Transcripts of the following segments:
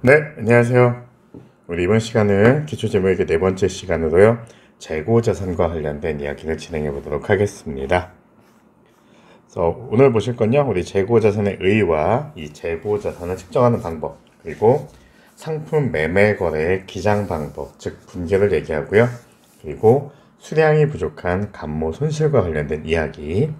네, 안녕하세요. 우리 이번 시간은 기초제목의 네 번째 시간으로요. 재고자산과 관련된 이야기를 진행해 보도록 하겠습니다. 그래서 오늘 보실 건요. 우리 재고자산의 의의와 이 재고자산을 측정하는 방법, 그리고 상품 매매 거래의 기장 방법, 즉 분계를 얘기하고요. 그리고 수량이 부족한 감모 손실과 관련된 이야기,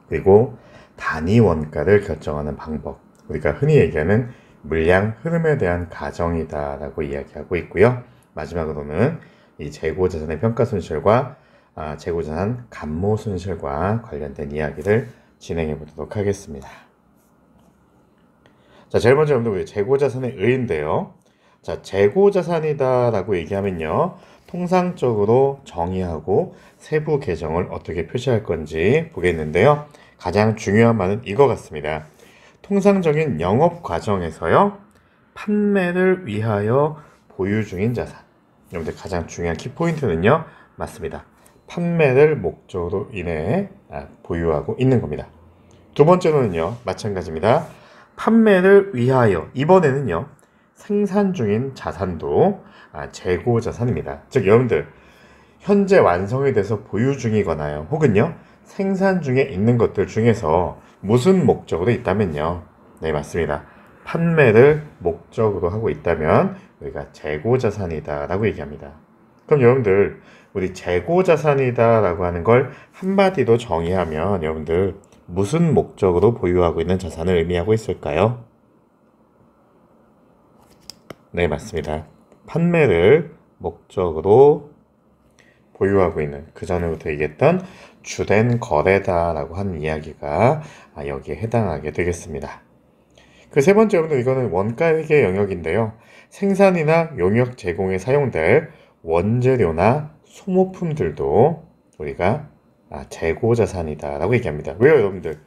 그리고 단위 원가를 결정하는 방법, 우리가 흔히 얘기하는 물량 흐름에 대한 가정이다 라고 이야기하고 있고요. 마지막으로는 이 재고자산의 평가손실과 재고자산 감모손실과 관련된 이야기를 진행해 보도록 하겠습니다. 자, 제일 먼저 여러분들 재고자산의 의의인데요. 자, 재고자산이다 라고 얘기하면요, 통상적으로 정의하고 세부 계정을 어떻게 표시할 건지 보겠는데요. 가장 중요한 말은 이거 같습니다. 통상적인 영업 과정에서요, 판매를 위하여 보유 중인 자산. 여러분들 가장 중요한 키포인트는요, 맞습니다. 판매를 목적으로 인해 보유하고 있는 겁니다. 두 번째로는요, 마찬가지입니다. 판매를 위하여, 이번에는요, 생산 중인 자산도 재고 자산입니다. 즉 여러분들 현재 완성이 돼서 보유 중이거나요, 혹은요 생산 중에 있는 것들 중에서 무슨 목적으로 있다면요, 네 맞습니다, 판매를 목적으로 하고 있다면 우리가 재고 자산이다 라고 얘기합니다. 그럼 여러분들 우리 재고 자산이다 라고 하는 걸 한마디로 정의하면 여러분들 무슨 목적으로 보유하고 있는 자산을 의미하고 있을까요? 네, 맞습니다. 판매를 목적으로 보유하고 있는, 그 전에부터 얘기했던 주된 거래다라고 하는 이야기가 여기에 해당하게 되겠습니다. 그 세 번째, 여러분들 이거는 원가회계 영역인데요. 생산이나 용역 제공에 사용될 원재료나 소모품들도 우리가 재고자산이다 라고 얘기합니다. 왜요, 여러분들?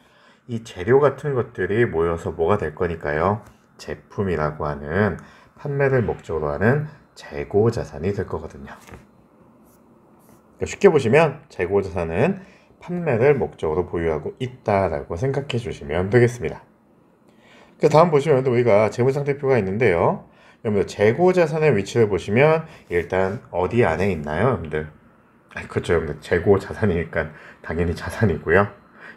이 재료 같은 것들이 모여서 뭐가 될 거니까요, 제품이라고 하는 판매를 목적으로 하는 재고자산이 될 거거든요. 쉽게 보시면 재고자산은 판매를 목적으로 보유하고 있다라고 생각해 주시면 되겠습니다. 그 다음 보시면 우리가 재무상태표가 있는데요. 여러분들 재고자산의 위치를 보시면 일단 어디 안에 있나요, 여러분들? 그렇죠, 여러분들 재고자산이니까 당연히 자산이고요.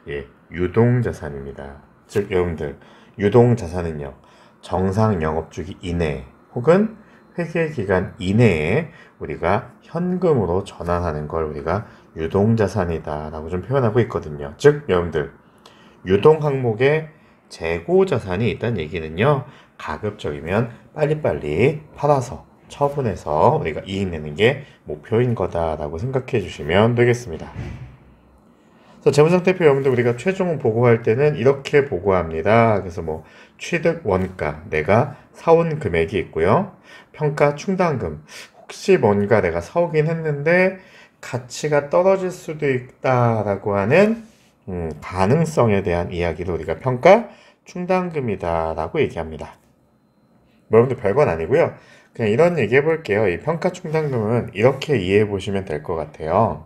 예, 유동자산입니다. 즉 여러분들 유동자산은요, 정상 영업주기 이내 혹은 회계기간 이내에 우리가 현금으로 전환하는 걸 우리가 유동자산이다 라고 좀 표현하고 있거든요. 즉 여러분들 유동 항목에 재고자산이 있다는 얘기는요, 가급적이면 빨리빨리 팔아서 처분해서 우리가 이익 내는 게 목표인 거다라고 생각해 주시면 되겠습니다. 그래서 재무상태표 여러분들 우리가 최종 보고할 때는 이렇게 보고합니다. 그래서 뭐 취득 원가, 내가 사온 금액이 있고요. 평가 충당금, 혹시 뭔가 내가 사오긴 했는데 가치가 떨어질 수도 있다라고 하는 가능성에 대한 이야기를 우리가 평가 충당금이다라고 얘기합니다. 여러분들 별건 아니고요. 그냥 이런 얘기 해볼게요. 이 평가 충당금은 이렇게 이해해 보시면 될 것 같아요.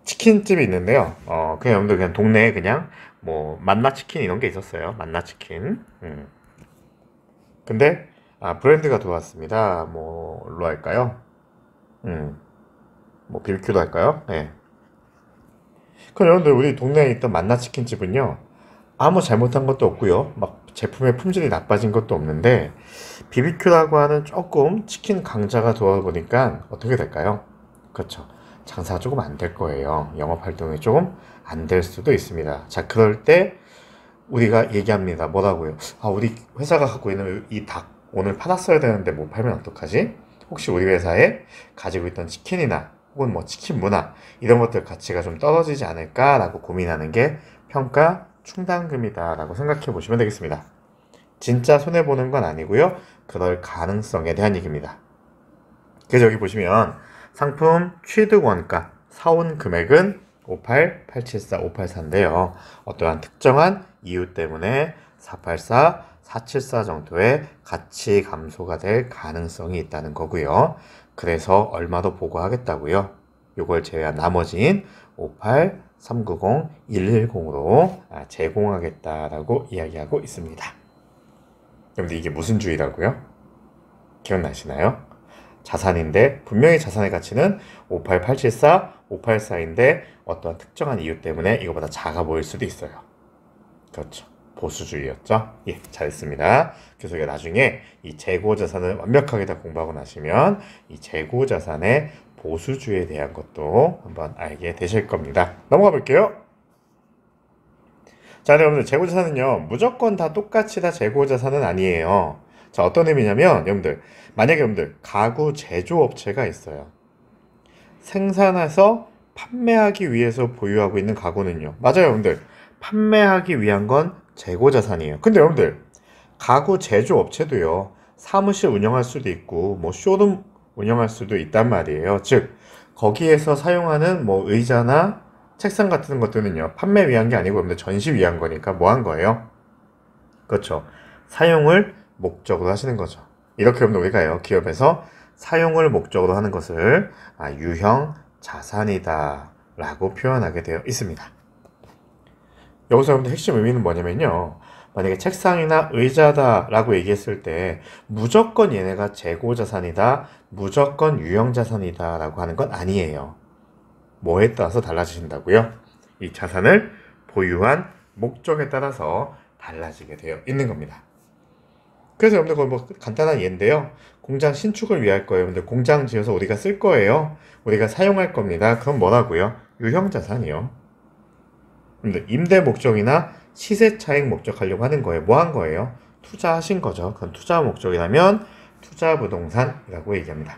치킨집이 있는데요. 그냥 여러분들 그냥 동네에 그냥 뭐 만나치킨 이런 게 있었어요. 만나치킨. 근데 브랜드가 들어왔습니다. 뭐로 할까요? 뭐 BBQ로 할까요? 네. 그럼 여러분들 우리 동네에 있던 만나치킨집은요, 아무 잘못한 것도 없고요, 막 제품의 품질이 나빠진 것도 없는데 BBQ라고 하는 조금 치킨 강자가 들어와 보니까 어떻게 될까요? 그렇죠, 장사가 조금 안 될 거예요. 영업 활동이 조금 안 될 수도 있습니다. 자, 그럴 때 우리가 얘기합니다. 뭐라고요? 우리 회사가 갖고 있는 이 닭 오늘 팔았어야 되는데 못 팔면 어떡하지? 혹시 우리 회사에 가지고 있던 치킨이나 혹은 뭐 치킨 문화 이런 것들 가치가 좀 떨어지지 않을까라고 고민하는 게 평가 충당금이다라고 생각해 보시면 되겠습니다. 진짜 손해보는 건 아니고요, 그럴 가능성에 대한 얘기입니다. 그래서 여기 보시면 상품 취득 원가, 사온 금액은 58, 874, 584인데요. 어떠한 특정한 이유 때문에 484, 474 정도의 가치 감소가 될 가능성이 있다는 거고요. 그래서 얼마도 보고하겠다고요. 요걸 제외한 나머지인 58, 390, 110으로 제공하겠다라고 이야기하고 있습니다. 여러분들 이게 무슨 주의라고요? 기억나시나요? 자산인데 분명히 자산의 가치는 58874, 584인데 어떠한 특정한 이유 때문에 이거보다 작아 보일 수도 있어요. 그렇죠. 보수주의였죠. 예, 잘했습니다. 그래서 우리가 나중에 이 재고자산을 완벽하게 다 공부하고 나시면 이 재고자산의 보수주의에 대한 것도 한번 알게 되실 겁니다. 넘어가 볼게요. 자, 여러분들 재고자산은요 무조건 다 똑같이 다 재고자산은 아니에요. 자, 어떤 의미냐면 여러분들 만약에 여러분들 가구 제조업체가 있어요. 생산해서 판매하기 위해서 보유하고 있는 가구는요. 맞아요, 여러분들. 판매하기 위한 건 재고자산이에요. 근데 여러분들 가구 제조업체도요. 사무실 운영할 수도 있고 뭐 쇼룸 운영할 수도 있단 말이에요. 즉 거기에서 사용하는 뭐 의자나 책상 같은 것들은요. 판매 위한 게 아니고 여러분들 전시 위한 거니까 뭐 한 거예요? 그렇죠. 사용을 목적으로 하시는 거죠. 이렇게 여러분들 우리가요. 기업에서 사용을 목적으로 하는 것을 유형 자산이다 라고 표현하게 되어 있습니다. 여기서 여러분들 핵심 의미는 뭐냐면요. 만약에 책상이나 의자다 라고 얘기했을 때 무조건 얘네가 재고자산이다, 무조건 유형자산이다 라고 하는 건 아니에요. 뭐에 따라서 달라지신다고요? 이 자산을 보유한 목적에 따라서 달라지게 되어 있는 겁니다. 그래서 여러분들 뭐 간단한 예인데요. 공장 신축을 위할 거예요. 근데 공장 지어서 우리가 쓸 거예요. 우리가 사용할 겁니다. 그럼 뭐라고요? 유형자산이요. 근데 임대 목적이나 시세 차익 목적 하려고 하는 거예요. 뭐 한 거예요? 투자하신 거죠. 그럼 투자 목적이라면 투자 부동산이라고 얘기합니다.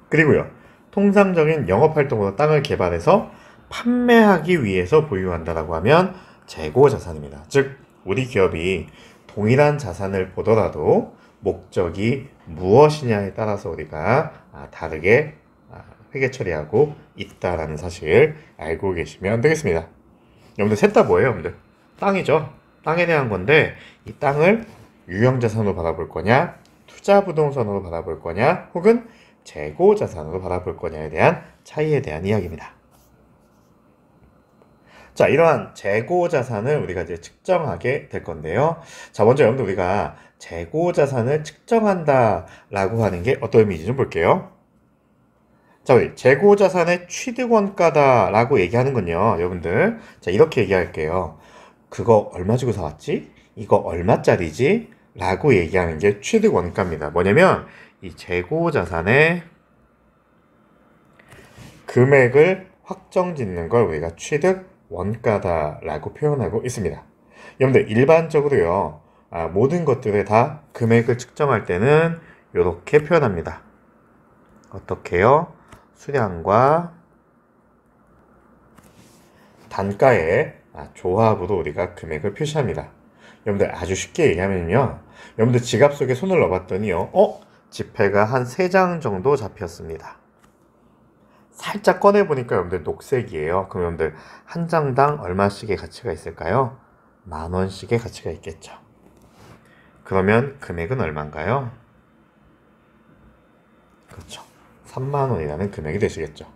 그리고요. 통상적인 영업활동으로 땅을 개발해서 판매하기 위해서 보유한다라고 하면 재고자산입니다. 즉 우리 기업이 동일한 자산을 보더라도 목적이 무엇이냐에 따라서 우리가 다르게 회계 처리하고 있다라는 사실 알고 계시면 되겠습니다. 여러분들 셋 다 뭐예요, 여러분들? 땅이죠. 땅에 대한 건데 이 땅을 유형자산으로 바라볼 거냐, 투자부동산으로 바라볼 거냐, 혹은 재고자산으로 바라볼 거냐에 대한 차이에 대한 이야기입니다. 자, 이러한 재고자산을 우리가 이제 측정하게 될 건데요. 자, 먼저 여러분들 우리가 재고자산을 측정한다라고 하는 게 어떤 의미인지 좀 볼게요. 자, 우리 재고자산의 취득원가다라고 얘기하는 건요, 여러분들. 자, 이렇게 얘기할게요. 그거 얼마 주고 사왔지? 이거 얼마짜리지? 라고 얘기하는 게 취득원가입니다. 뭐냐면 이 재고자산의 금액을 확정짓는 걸 우리가 취득원가다라고 표현하고 있습니다. 여러분들 일반적으로요, 모든 것들에 다 금액을 측정할 때는 이렇게 표현합니다. 어떻게요? 수량과 단가의 조합으로 우리가 금액을 표시합니다. 여러분들 아주 쉽게 얘기하면요. 여러분들 지갑 속에 손을 넣어봤더니요. 지폐가 한 3장 정도 잡혔습니다. 살짝 꺼내보니까 여러분들 녹색이에요. 그럼 여러분들 한 장당 얼마씩의 가치가 있을까요? 10,000원씩의 가치가 있겠죠. 그러면 금액은 얼마인가요? 그렇죠. 30,000원이라는 금액이 되시겠죠.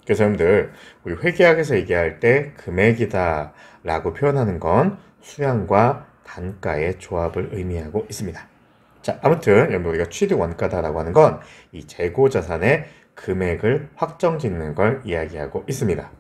그래서 여러분들 우리 회계학에서 얘기할 때 금액이다 라고 표현하는 건 수량과 단가의 조합을 의미하고 있습니다. 자, 아무튼 여러분 우리가 취득원가다라고 하는 건 이 재고자산의 금액을 확정짓는 걸 이야기하고 있습니다.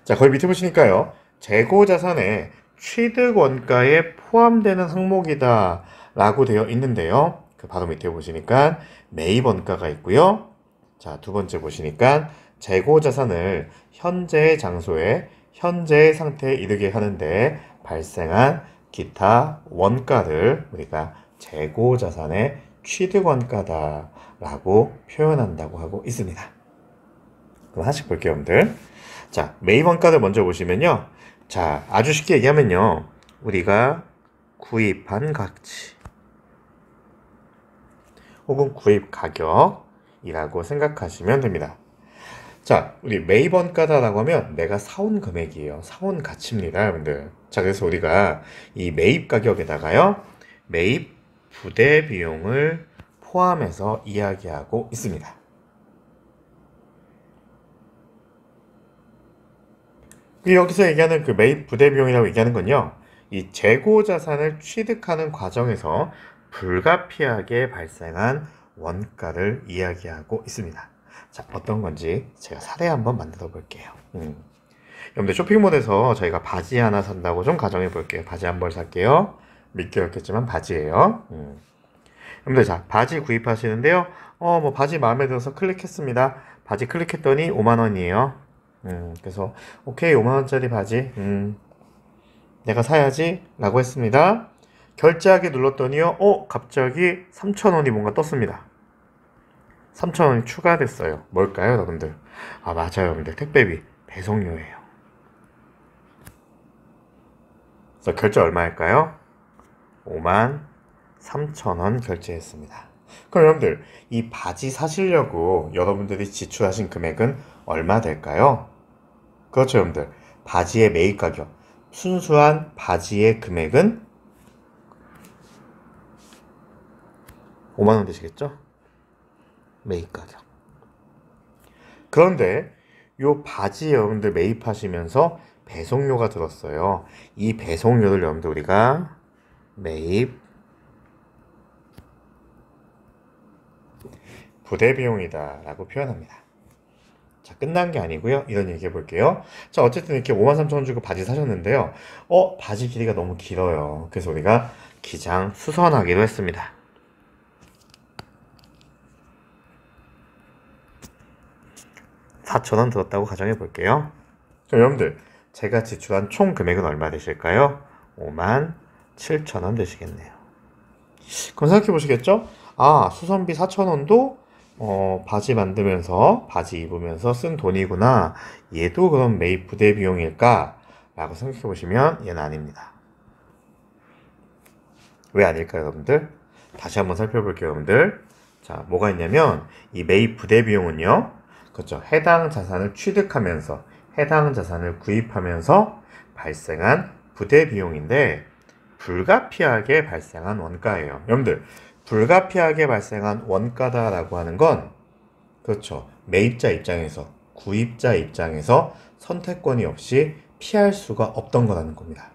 자, 거기 밑에 보시니까요. 재고자산의 취득원가에 포함되는 항목이다 라고 되어 있는데요. 그 바로 밑에 보시니까 매입원가가 있고요. 자, 두 번째 보시니까 재고자산을 현재의 장소에 현재의 상태에 이르게 하는데 발생한 기타 원가를 우리가 재고자산의 취득원가다 라고 표현한다고 하고 있습니다. 그럼 하나씩 볼게요, 여러분들. 자, 매입원가를 먼저 보시면요. 자, 아주 쉽게 얘기하면요. 우리가 구입한 가치 혹은 구입 가격이라고 생각하시면 됩니다. 자, 우리 매입원가다라고 하면 내가 사온 금액이에요. 사온 가치입니다, 여러분들. 자, 그래서 우리가 이 매입 가격에다가요. 매입 부대 비용을 포함해서 이야기하고 있습니다. 여기서 얘기하는 그 매입 부대 비용이라고 얘기하는 건요. 이 재고자산을 취득하는 과정에서 불가피하게 발생한 원가를 이야기하고 있습니다. 자, 어떤 건지 제가 사례 한번 만들어 볼게요. 여러분들 쇼핑몰에서 저희가 바지 하나 산다고 좀 가정해 볼게요. 바지 한 벌 살게요. 믿기 어렵겠지만 바지예요. 여러분들 자, 바지 구입하시는데요. 뭐 바지 마음에 들어서 클릭했습니다. 바지 클릭했더니 5만 원이에요. 그래서 오케이 5만 원짜리 바지 내가 사야지 라고 했습니다. 결제하기 눌렀더니요. 갑자기 3,000원이 뭔가 떴습니다. 3,000원이 추가됐어요. 뭘까요, 여러분들? 아, 맞아요, 여러분들. 택배비, 배송료예요. 그래서 결제 얼마일까요? 53,000원 결제했습니다. 그럼 여러분들, 이 바지 사시려고 여러분들이 지출하신 금액은 얼마 될까요? 그렇죠, 여러분들. 바지의 매입 가격, 순수한 바지의 금액은 5만 원 되시겠죠? 매입 가격. 그런데 요 바지 여러분들 매입하시면서 배송료가 들었어요. 이 배송료를 여러분들 우리가 매입 부대비용이다 라고 표현합니다. 자, 끝난 게 아니고요. 이런 얘기 해볼게요. 자, 어쨌든 이렇게 53,000원 주고 바지 사셨는데요. 바지 길이가 너무 길어요. 그래서 우리가 기장 수선하기로 했습니다. 4,000원 들었다고 가정해 볼게요. 그럼 여러분들 제가 지출한 총 금액은 얼마 되실까요? 57,000원 되시겠네요. 그럼 생각해 보시겠죠? 아, 수선비 4,000원도 바지 만들면서 바지 입으면서 쓴 돈이구나. 얘도 그럼 매입 부대 비용일까? 라고 생각해 보시면 얘는 아닙니다. 왜 아닐까요, 여러분들? 다시 한번 살펴볼게요, 여러분들. 자, 뭐가 있냐면 이 매입 부대 비용은요. 그렇죠. 해당 자산을 취득하면서 해당 자산을 구입하면서 발생한 부대 비용인데 불가피하게 발생한 원가예요. 여러분들 불가피하게 발생한 원가다라고 하는 건 그렇죠. 매입자 입장에서 구입자 입장에서 선택권이 없이 피할 수가 없던 거라는 겁니다.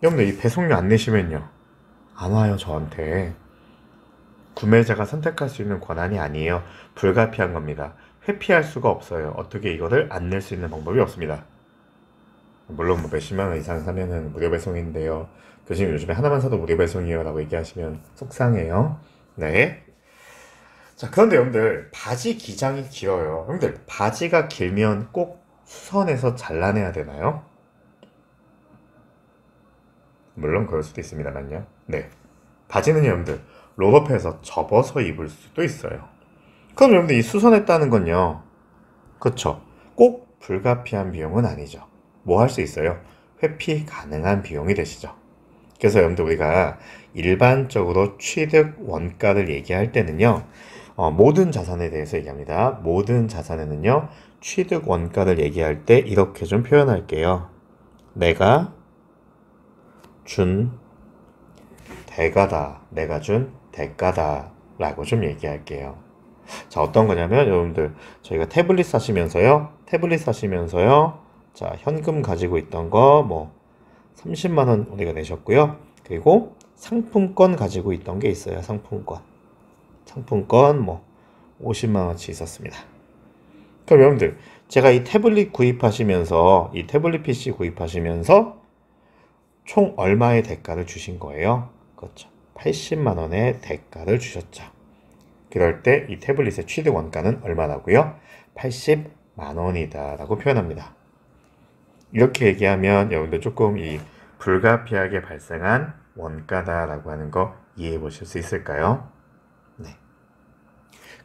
여러분들 이 배송료 안 내시면요. 안 와요, 저한테. 구매자가 선택할 수 있는 권한이 아니에요. 불가피한 겁니다. 회피할 수가 없어요. 어떻게 이거를 안 낼 수 있는 방법이 없습니다. 물론 뭐 몇십만 원 이상 사면은 무료 배송인데요. 교수님 요즘에 하나만 사도 무료 배송이에요 라고 얘기하시면 속상해요. 네. 자, 그런데 여러분들 바지 기장이 길어요. 여러분들 바지가 길면 꼭 수선해서 잘라내야 되나요? 물론 그럴 수도 있습니다만요. 네. 바지는 여러분들 롤업해서 접어서 입을 수도 있어요. 그럼 여러분들 이 수선했다는 건요. 그쵸. 꼭 불가피한 비용은 아니죠. 뭐 할 수 있어요? 회피 가능한 비용이 되시죠. 그래서 여러분들 우리가 일반적으로 취득 원가를 얘기할 때는요. 모든 자산에 대해서 얘기합니다. 모든 자산에는요. 취득 원가를 얘기할 때 이렇게 좀 표현할게요. 내가 준 대가다. 내가 준 대가다 라고 좀 얘기할게요. 자, 어떤 거냐면 여러분들 저희가 태블릿 사시면서요. 자, 현금 가지고 있던 거 뭐 30만 원 우리가 내셨고요. 그리고 상품권 가지고 있던 게 있어요. 상품권 뭐 50만 원치 있었습니다. 그럼 여러분들 제가 이 태블릿 PC 구입하시면서 총 얼마의 대가를 주신 거예요? 그렇죠. 80만 원의 대가를 주셨죠. 그럴 때 이 태블릿의 취득 원가는 얼마라고요? 80만 원이다 라고 표현합니다. 이렇게 얘기하면 여러분들 조금 이 불가피하게 발생한 원가다 라고 하는 거 이해해 보실 수 있을까요? 네.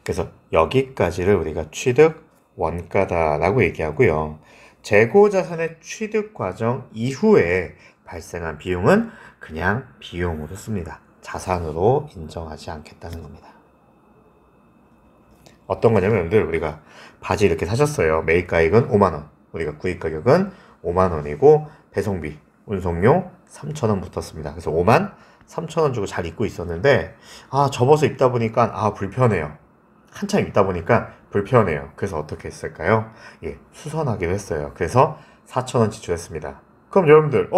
그래서 여기까지를 우리가 취득 원가다 라고 얘기하고요. 재고자산의 취득 과정 이후에 발생한 비용은 그냥 비용으로 씁니다. 자산으로 인정하지 않겠다는 겁니다. 어떤 거냐면 여러분들 우리가 바지 이렇게 사셨어요. 매입가액은 5만원, 우리가 구입가격은 5만원이고 배송비, 운송료 3,000원 붙었습니다. 그래서 53,000원 주고 잘 입고 있었는데 접어서 입다 보니까 불편해요. 한참 입다 보니까 불편해요. 그래서 어떻게 했을까요? 수선하기로 했어요. 그래서 4,000원 지출했습니다. 그럼 여러분들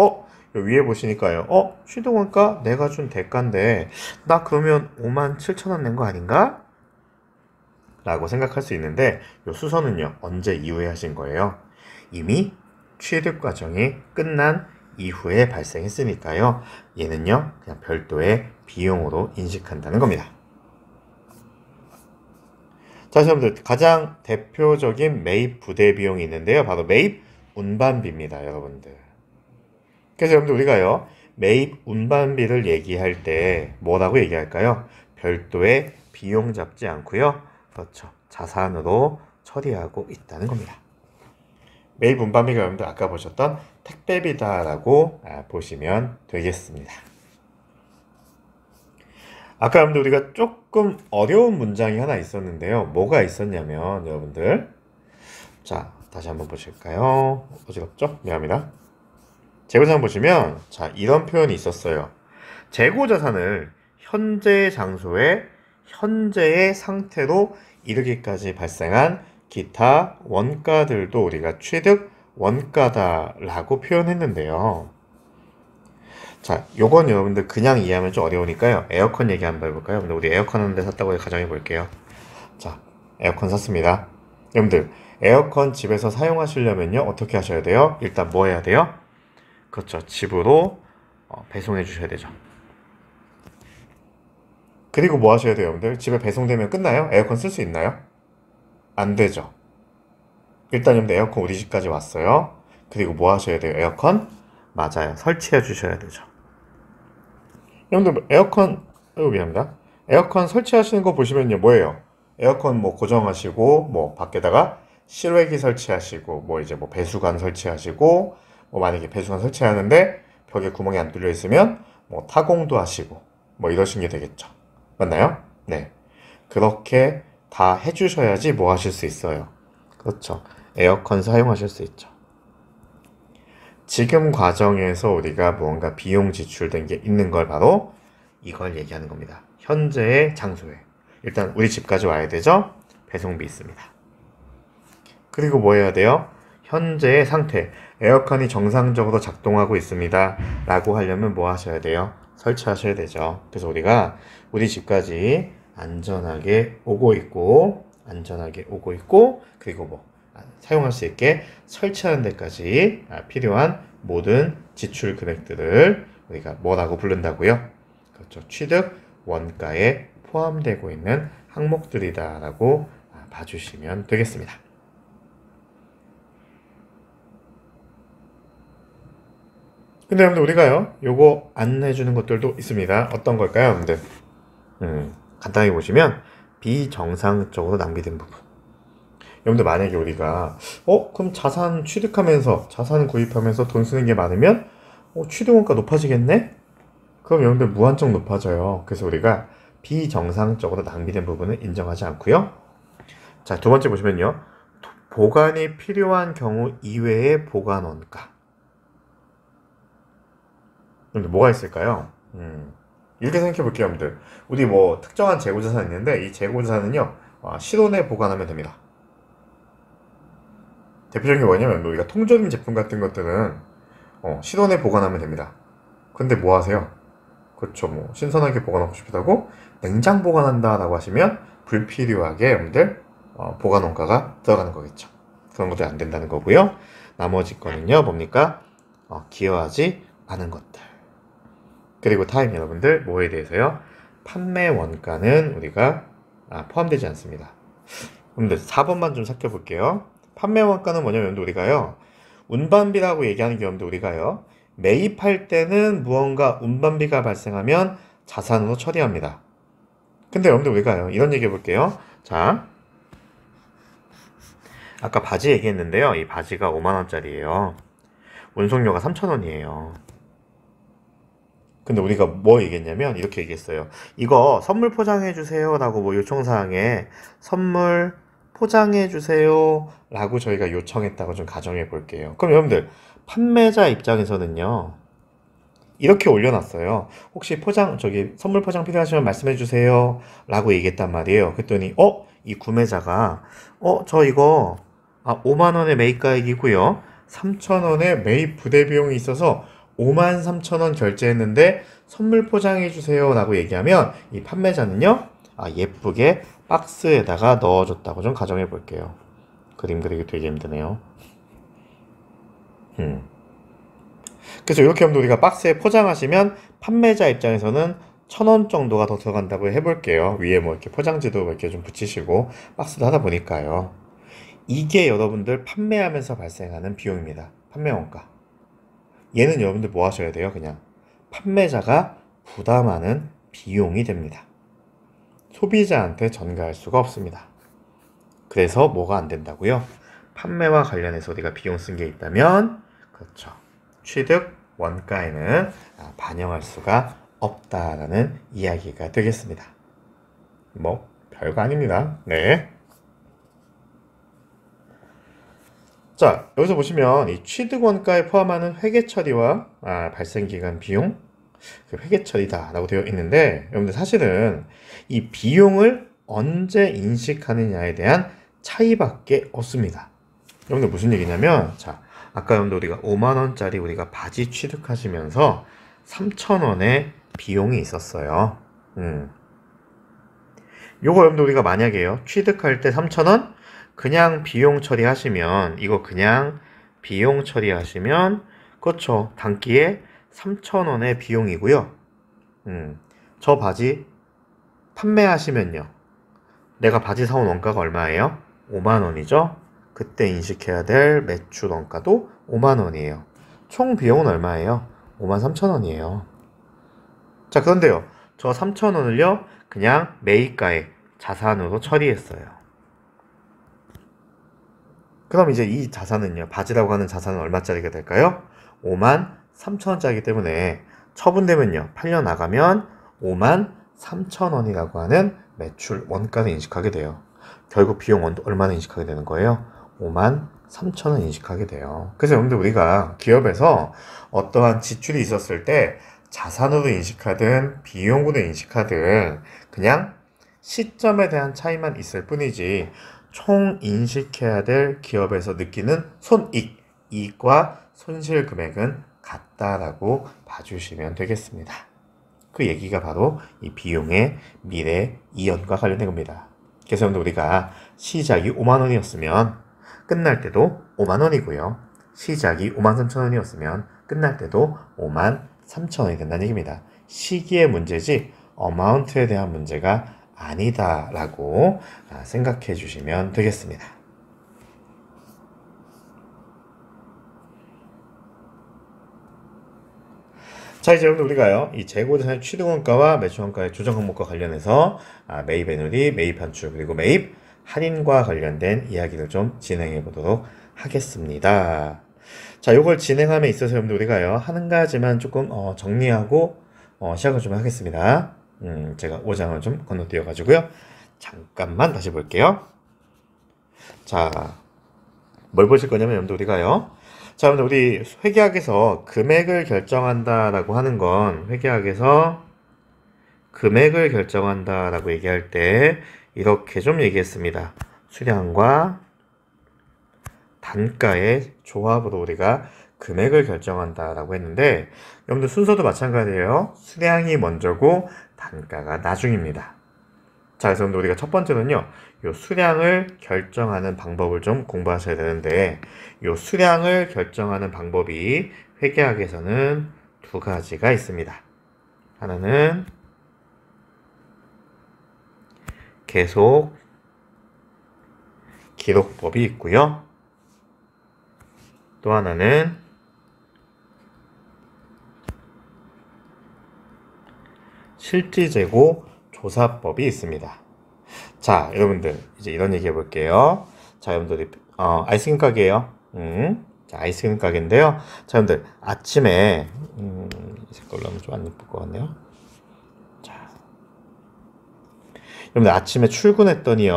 위에 보시니까요. 취득원가 내가 준 대가인데 나 그러면 57,000원 낸 거 아닌가? 라고 생각할 수 있는데 이 수선은요. 언제 이후에 하신 거예요? 이미 취득 과정이 끝난 이후에 발생했으니까요. 얘는요. 그냥 별도의 비용으로 인식한다는 겁니다. 자, 여러분들 가장 대표적인 매입 부대 비용이 있는데요. 바로 매입 운반비입니다, 여러분들. 그래서 여러분들 우리가요. 매입 운반비를 얘기할 때 뭐라고 얘기할까요? 별도의 비용 잡지 않고요. 그렇죠. 자산으로 처리하고 있다는 겁니다. 매입 운반비가 여러분들 아까 보셨던 택배비다라고 보시면 되겠습니다. 아까 여러분들 우리가 조금 어려운 문장이 하나 있었는데요. 뭐가 있었냐면 여러분들 자 다시 한번 보실까요? 어지럽죠? 미안합니다. 재고자산 보시면 자 이런 표현이 있었어요. 재고자산을 현재 장소에 현재의 상태로 이르기까지 발생한 기타 원가들도 우리가 취득 원가다라고 표현했는데요. 자, 요건 여러분들 그냥 이해하면 좀 어려우니까요. 에어컨 얘기 한번 해볼까요? 여러분들 우리 에어컨 하는데 샀다고 가정해 볼게요. 자, 에어컨 샀습니다. 여러분들 에어컨 집에서 사용하시려면요. 어떻게 하셔야 돼요? 일단 뭐 해야 돼요? 그렇죠. 집으로 배송해 주셔야 되죠. 그리고 뭐 하셔야 돼요, 여러분들? 집에 배송되면 끝나요? 에어컨 쓸 수 있나요? 안 되죠. 일단 여러분들 에어컨 우리 집까지 왔어요. 그리고 뭐 하셔야 돼요? 에어컨? 맞아요. 설치해 주셔야 되죠. 여러분들 에어컨, 미안합니다. 에어컨 설치하시는 거 보시면요. 뭐예요? 에어컨 뭐 고정하시고, 뭐 밖에다가 실외기 설치하시고, 뭐 이제 뭐 배수관 설치하시고, 뭐 만약에 배수관 설치하는데 벽에 구멍이 안 뚫려 있으면 뭐 타공도 하시고, 뭐 이러신 게 되겠죠. 맞나요? 네. 그렇게 다 해주셔야지 뭐 하실 수 있어요. 그렇죠. 에어컨 사용하실 수 있죠. 지금 과정에서 우리가 무언가 비용 지출된 게 있는 걸 바로 이걸 얘기하는 겁니다. 현재의 장소에. 일단 우리 집까지 와야 되죠? 배송비 있습니다. 그리고 뭐 해야 돼요? 현재의 상태. 에어컨이 정상적으로 작동하고 있습니다. 라고 하려면 뭐 하셔야 돼요? 설치하셔야 되죠. 그래서 우리가 우리 집까지 안전하게 오고 있고 그리고 뭐 사용할 수 있게 설치하는 데까지 필요한 모든 지출 금액들을 우리가 뭐라고 부른다고요? 그렇죠. 취득 원가에 포함되고 있는 항목들이다라고 봐주시면 되겠습니다. 근데 여러분들 우리가요, 요거 안내해주는 것들도 있습니다. 어떤 걸까요, 여러분들? 간단하게 보시면 비정상적으로 낭비된 부분. 여러분들 만약에 우리가 그럼 자산 취득하면서 자산 구입하면서 돈 쓰는 게 많으면 취득원가 높아지겠네? 그럼 여러분들 무한정 높아져요. 그래서 우리가 비정상적으로 낭비된 부분은 인정하지 않고요. 자, 두 번째 보시면요. 보관이 필요한 경우 이외의 보관원가. 여러분들 뭐가 있을까요? 이렇게 생각해 볼게요, 여러분들. 우리 뭐 특정한 재고자산이 있는데 이 재고자산은요 실온에 보관하면 됩니다. 대표적인 게 뭐냐면 우리가 통조림 제품 같은 것들은 실온에 보관하면 됩니다. 근데 뭐 하세요? 그렇죠. 뭐 신선하게 보관하고 싶다고 냉장 보관한다 라고 하시면 불필요하게 여러분들 보관 원가가 들어가는 거겠죠. 그런 것들 안 된다는 거고요. 나머지 거는요 뭡니까? 기여하지 않은 것들. 그리고 타임 여러분들 뭐에 대해서요? 판매 원가는 우리가 포함되지 않습니다. 여러분들 4번만 좀 살펴볼게요. 판매 원가는 뭐냐면 우리가요 운반비라고 얘기하는 게 여러분들 우리가요 매입할 때는 무언가 운반비가 발생하면 자산으로 처리합니다. 근데 여러분들 우리가요 이런 얘기 해볼게요. 자, 아까 바지 얘기했는데요. 이 바지가 5만원짜리예요. 운송료가 3,000원이에요. 근데 우리가 뭐 얘기했냐면 이렇게 얘기했어요. 이거 선물 포장해주세요 라고 뭐 요청사항에 선물 포장해주세요 라고 저희가 요청했다고 좀 가정해 볼게요. 그럼 여러분들 판매자 입장에서는요 이렇게 올려놨어요. 혹시 선물 포장 필요하시면 말씀해주세요 라고 얘기했단 말이에요. 그랬더니 이 구매자가 저 이거 5만원의 매입가액이고요 3,000원의 매입 부대 비용이 있어서 53,000원 결제했는데 선물 포장해 주세요 라고 얘기하면 이 판매자는요, 예쁘게 박스에다가 넣어줬다고 좀 가정해 볼게요. 그림 그리기 되게 힘드네요. 그래서 이렇게 하면 우리가 박스에 포장하시면 판매자 입장에서는 1,000원 정도가 더 들어간다고 해볼게요. 위에 뭐 이렇게 포장지도 이렇게 좀 붙이시고 박스도 하다 보니까요. 이게 여러분들 판매하면서 발생하는 비용입니다. 판매 원가. 얘는 여러분들 뭐 하셔야 돼요? 그냥 판매자가 부담하는 비용이 됩니다. 소비자한테 전가할 수가 없습니다. 그래서 뭐가 안 된다고요? 판매와 관련해서 우리가 비용 쓴 게 있다면, 그렇죠, 취득 원가에는 반영할 수가 없다라는 이야기가 되겠습니다. 뭐 별거 아닙니다. 네. 자, 여기서 보시면 이 취득 원가에 포함하는 회계 처리와 발생 기간 비용, 그 회계 처리다라고 되어 있는데, 여러분들 사실은 이 비용을 언제 인식하느냐에 대한 차이밖에 없습니다. 여러분들 무슨 얘기냐면, 자, 아까 여러분들 우리가 5만 원짜리 우리가 바지 취득하시면서 3,000원의 비용이 있었어요. 요거 여러분들 우리가 만약에요, 취득할 때 3,000원 그냥 비용 처리하시면, 이거 그냥 비용 처리하시면, 그렇죠, 단기에 3,000원의 비용이고요. 저 바지 판매하시면요, 내가 바지 사온 원가가 얼마예요? 5만 원이죠? 그때 인식해야 될 매출 원가도 5만 원이에요. 총 비용은 얼마예요? 53,000원이에요. 자, 그런데요, 저 3,000원을요 그냥 매입가에 자산으로 처리했어요. 그럼 이제 이 자산은요, 바지라고 하는 자산은 얼마짜리가 될까요? 53,000원짜리이기 때문에 처분되면요, 팔려 나가면 53,000원이라고 하는 매출 원가를 인식하게 돼요. 결국 비용 얼마나 인식하게 되는 거예요? 53,000원 인식하게 돼요. 그래서 여러분들 우리가 기업에서 어떠한 지출이 있었을 때 자산으로 인식하든 비용으로 인식하든 그냥 시점에 대한 차이만 있을 뿐이지, 총 인식해야 될 기업에서 느끼는 손익, 이익과 손실 금액은 같다라고 봐주시면 되겠습니다. 그 얘기가 바로 이 비용의 미래 이연과 관련된 겁니다. 그래서 우리가 시작이 5만 원이었으면 끝날 때도 5만 원이고요. 시작이 53,000원이었으면 끝날 때도 53,000원이 된다는 얘기입니다. 시기의 문제지 어마운트에 대한 문제가 아니다라고 생각해 주시면 되겠습니다. 자, 이제 여러분들 우리가요, 이 재고자산의 취득원가와 매출원가의 조정 항목과 관련해서 매입 애누리, 매입 환출, 그리고 매입 할인과 관련된 이야기를 좀 진행해 보도록 하겠습니다. 자, 요걸 진행함에 있어서 여러분들 우리가요, 한 가지만 조금 정리하고 시작을 좀 하겠습니다. 제가 5장을 좀 건너뛰어 가지고요, 잠깐만 다시 볼게요. 자, 뭘 보실 거냐면 여러분들 우리가요, 자, 여러분들 우리 회계학에서 금액을 결정한다라고 하는 건, 회계학에서 금액을 결정한다라고 얘기할 때 이렇게 좀 얘기했습니다. 수량과 단가의 조합으로 우리가 금액을 결정한다라고 했는데, 여러분들 순서도 마찬가지예요. 수량이 먼저고 단가가 나중입니다. 자, 그래서 우리가 첫 번째는요, 요 수량을 결정하는 방법을 좀 공부하셔야 되는데, 요 수량을 결정하는 방법이 회계학에서는 두 가지가 있습니다. 하나는 계속 기록법이 있고요. 또 하나는 실질재고 조사법이 있습니다. 자, 여러분들 이제 이런 얘기 해볼게요. 자, 여러분들이 아이스크림 가게예요. 자, 아이스크림 가게인데요. 자, 여러분들 아침에 이 색깔로 하면 좀 안 예쁠 것 같네요. 자, 여러분들 아침에 출근했더니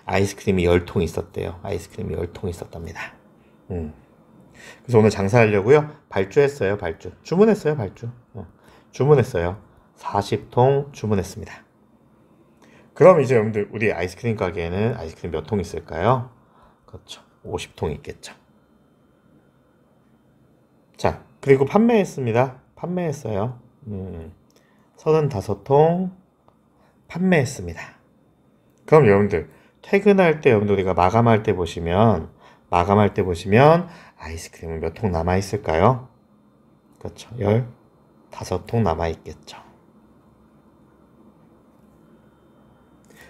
아이스크림이 10통 있었대요. 아이스크림이 10통 있었답니다. 그래서 오늘 장사하려고요, 발주했어요. 주문했어요. 주문했어요. 40통 주문했습니다. 그럼 이제 여러분들 우리 아이스크림 가게에는 아이스크림 몇 통 있을까요? 그렇죠, 50통 있겠죠. 자, 그리고 판매했습니다. 판매했어요. 35통 판매했습니다. 그럼 여러분들 퇴근할 때 여러분들 우리가 마감할 때 보시면 아이스크림은 몇 통 남아 있을까요? 그렇죠. 15통 남아 있겠죠.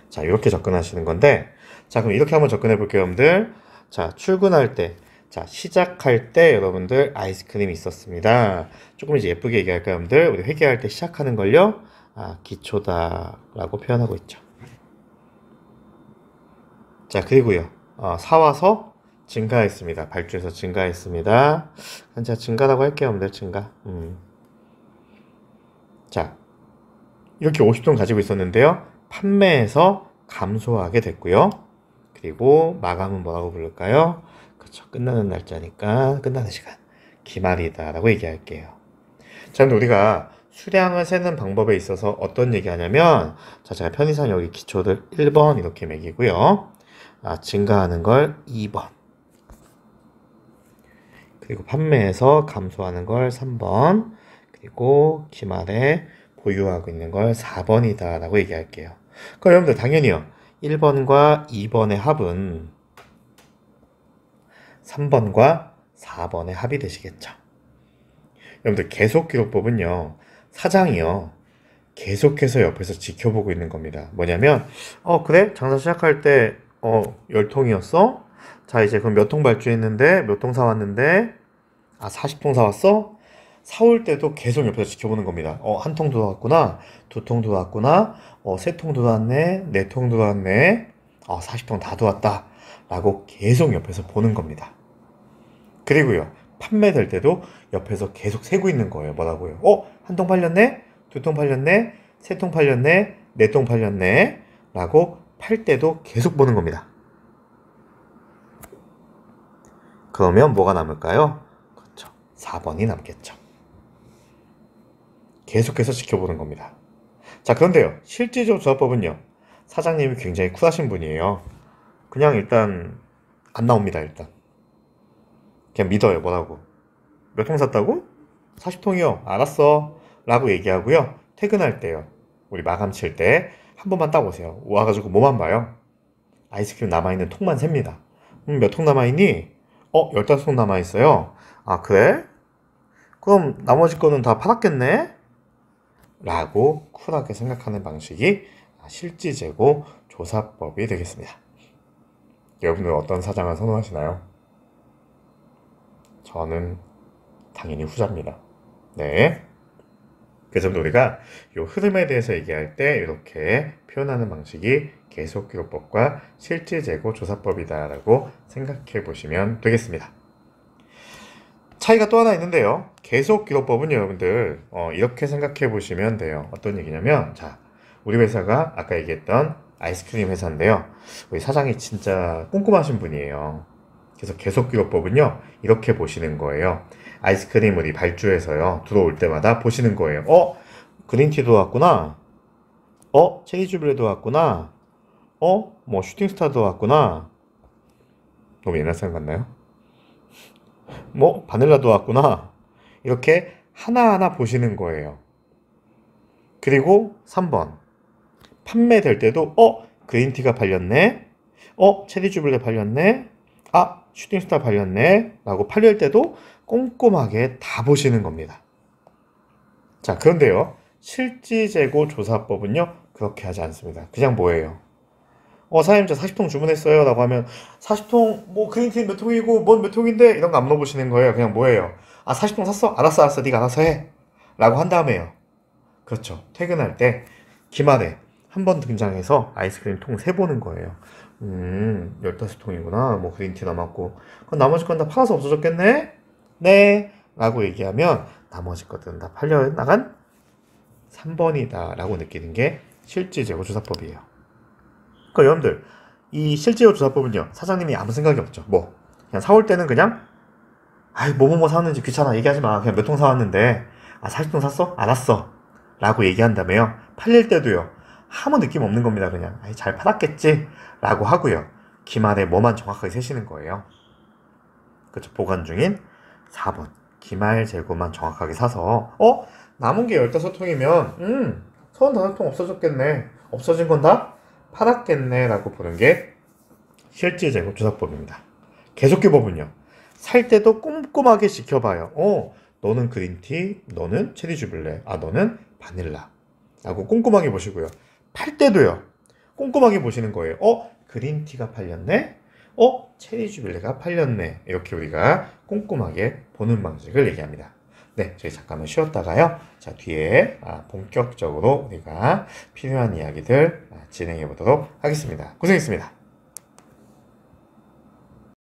자, 이렇게 접근하시는 건데, 자, 그럼 이렇게 한번 접근해 볼게요, 여러분들. 자, 출근할 때, 자, 시작할 때 여러분들 아이스크림이 있었습니다. 조금 이제 예쁘게 얘기할까요, 여러분들? 우리 회계할 때 시작하는 걸요, 기초다라고 표현하고 있죠. 자, 그리고요, 사와서 증가했습니다. 발주해서 증가했습니다. 제가 증가라고 할게요, 여러분들, 증가. 자, 이렇게 50톤 가지고 있었는데요. 판매해서 감소하게 됐고요. 그리고 마감은 뭐라고 부를까요? 그렇죠. 끝나는 날짜니까 끝나는 시간. 기말이다라고 얘기할게요. 자, 근데 우리가 수량을 세는 방법에 있어서 어떤 얘기 하냐면, 자, 제가 편의상 여기 기초를 1번 이렇게 매기고요. 증가하는 걸 2번. 그리고 판매해서 감소하는 걸 3번. 그리고 기말에 보유하고 있는 걸 4번이다 라고 얘기할게요. 그럼 여러분들 당연히요. 1번과 2번의 합은 3번과 4번의 합이 되시겠죠. 여러분들 계속기록법은요. 사장이요. 계속해서 옆에서 지켜보고 있는 겁니다. 뭐냐면 그래? 장사 시작할 때 10통이었어? 자, 이제 그럼 몇 통 발주했는데 몇 통 사왔는데 40통 사왔어? 사올 때도 계속 옆에서 지켜보는 겁니다. 한 통 들어왔구나, 2통 들어왔구나, 3통 들어왔네, 4통 들어왔네, 40통 다 들어왔다 라고 계속 옆에서 보는 겁니다. 그리고요, 판매될 때도 옆에서 계속 세고 있는 거예요. 뭐라고요? 한 통 팔렸네, 2통 팔렸네, 3통 팔렸네, 4통 팔렸네 라고 팔 때도 계속 보는 겁니다. 그러면 뭐가 남을까요? 그렇죠. 4번이 남겠죠. 계속해서 지켜보는 겁니다. 자, 그런데요, 실질적 조합법은요, 사장님이 굉장히 쿨하신 분이에요. 그냥 일단 안 나옵니다. 일단 그냥 믿어요. 뭐라고? 몇 통 샀다고? 40통이요. 알았어 라고 얘기하고요. 퇴근할 때요, 우리 마감 칠 때 한 번만 딱 오세요. 와가지고 뭐만 봐요? 아이스크림 남아있는 통만 셉니다. 몇 통 남아있니? 15통 남아있어요. 그래? 그럼 나머지 거는 다 팔았겠네? 라고 쿨하게 생각하는 방식이 실지재고 조사법이 되겠습니다. 여러분들 어떤 사장을 선호하시나요? 저는 당연히 후자입니다. 네. 그래서 우리가 이 흐름에 대해서 얘기할 때 이렇게 표현하는 방식이 계속기록법과 실질재고 조사법이다라고 생각해 보시면 되겠습니다. 차이가 또 하나 있는데요. 계속기록법은 여러분들 이렇게 생각해 보시면 돼요. 어떤 얘기냐면, 자, 우리 회사가 아까 얘기했던 아이스크림 회사인데요. 우리 사장이 진짜 꼼꼼하신 분이에요. 그래서 계속기록법은요, 이렇게 보시는 거예요. 아이스크림 우리 발주해서요, 들어올 때마다 보시는 거예요. 그린티도 왔구나. 체리주블레도 왔구나. 뭐 슈팅스타도 왔구나. 너무 옛날 생각 같나요? 뭐 바닐라도 왔구나. 이렇게 하나하나 보시는 거예요. 그리고 3번 판매될 때도 그린티가 팔렸네, 체리주블레 팔렸네, 슈팅스타 팔렸네 라고 팔릴 때도 꼼꼼하게 다 보시는 겁니다. 자, 그런데요, 실지재고 조사법은요 그렇게 하지 않습니다. 그냥 뭐예요? 사장님 저 40통 주문했어요 라고 하면 40통 뭐 그린티 몇 통이고 뭔 몇 통인데 이런 거 안 물어보시는 거예요. 그냥 뭐예요? 40통 샀어? 알았어 네가 알아서 해 라고 한 다음에요, 그렇죠, 퇴근할 때 기말에 한 번 등장해서 아이스크림 통 세보는 거예요. 15통이구나. 뭐 그린티 남았고 그럼 나머지 건 다 팔아서 없어졌겠네? 네 라고 얘기하면 나머지 것들은 다 팔려 나간 3번이다 라고 느끼는 게 실질재고 조사법이에요. 그러니까 여러분들 이 실제로 조사법은요, 사장님이 아무 생각이 없죠. 그냥 사올 때는 그냥 뭐뭐 사왔는지 귀찮아 얘기하지 마, 그냥 몇 통 사왔는데 40통 샀어? 알았어 라고 얘기한다며요. 팔릴 때도요 아무 느낌 없는 겁니다. 그냥 잘 팔았겠지 라고 하고요, 기말에 뭐만 정확하게 세시는 거예요. 그렇죠. 보관 중인 4번 기말 재고만 정확하게 사서 남은 게 15통이면 35통 없어졌겠네. 없어진 건 다 팔았겠네 라고 보는 게 실질 재고 조사법입니다. 계속해보면요. 살 때도 꼼꼼하게 지켜봐요. 너는 그린티, 너는 체리 주빌레, 너는 바닐라 라고 꼼꼼하게 보시고요. 팔 때도요. 꼼꼼하게 보시는 거예요. 그린티가 팔렸네? 체리 주빌레가 팔렸네. 이렇게 우리가 꼼꼼하게 보는 방식을 얘기합니다. 네, 저희 잠깐만 쉬었다가요. 자, 뒤에 본격적으로 우리가 필요한 이야기들 진행해 보도록 하겠습니다. 고생했습니다.